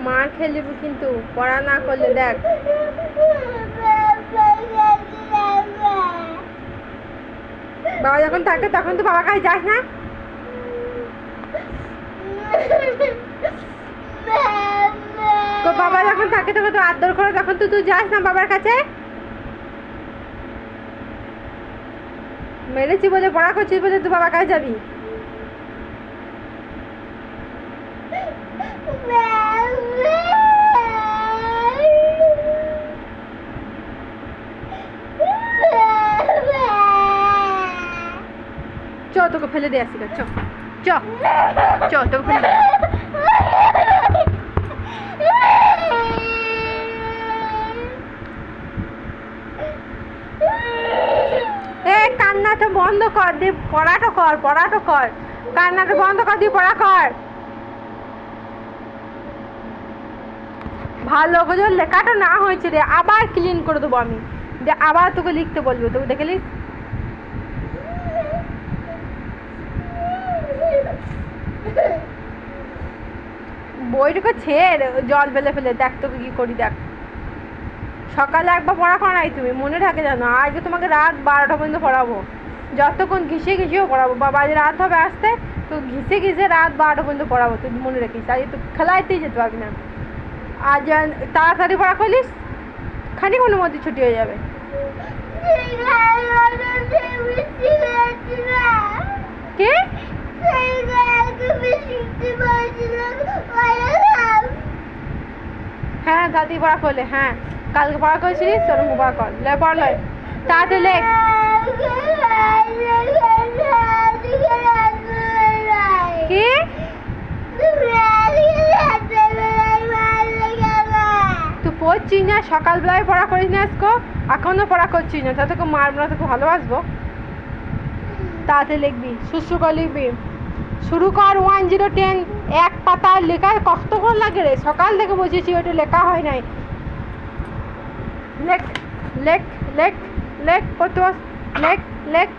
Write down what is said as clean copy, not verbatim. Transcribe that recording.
মার খেয়ে কিন্তু পড়া না করলে দেখ। বাবা যখন থাকে তখন তো বাবার কাছে যাস না? তো বাবা যখন থাকে তখন তো আদর করে, তখন তো তুই যাস না বাবার কাছে? মেরেছি বলে, পড়া করছিস বলে তুই বাবার কাছে যাবি? চ তোকে ফেলে দিয়ে আসি, চ চ চ তোকে ফেলে কান্নাটা বন্ধ কর, দিয়ে পড়াটা কর, কান্নাটা বন্ধ কর, দিয়ে পড়া কর। ভালো করে লেখাটা না হয়েছে রে, আবার ক্লিন করে দেবো আমি, আবার তোকে লিখতে বলবো, তোকে দেখে লিখ। বইটাকে ছেড়ে জল ফেলে ফেলে দেখ তোকে কি করি দেখ। সকালে একবার পড়া করাই তুমি, মনে থাকে জানো? আজকে তোমাকে রাত 12টা পর্যন্ত পড়াবো, যতক্ষণ ঘিসেও পড়াবো। বাবা আজ রাত হবে আসতে, তো ঘিসে রাত 12টা পর্যন্ত পড়াবো, তুই মনে রাখিস। আজ তো খেলাইতেই যেতে পারবি না। আজ তাড়াতাড়ি পড়া করলিস, খানিক্ষণের মধ্যে ছুটি হয়ে যাবে। কে? হ্যাঁ দাদি পড়া করলে, হ্যাঁ কালকে পড়া করেছিলিস, তোর পড়া কর, লে পড় লে তাড়াতাড়ি লেখ। কি তুই পড়ছিস না? সকালবেলায় পড়া করিস না, আজকে এখনো পড়া করছিস না, তা তোকে মারবো না, তোকে ভালোবাসবো। তাড়াতাড়ি লিখবি, সুসু করে লিখবি, শুরু কর 1 0 10। এক পাতা লেখা কতক্ষণ লাগে রে? সকাল থেকে বসেছি, ওইটা লেখা হয় নাই। লেখ লেখ লেখ লেখ, কত লেখ লেখ।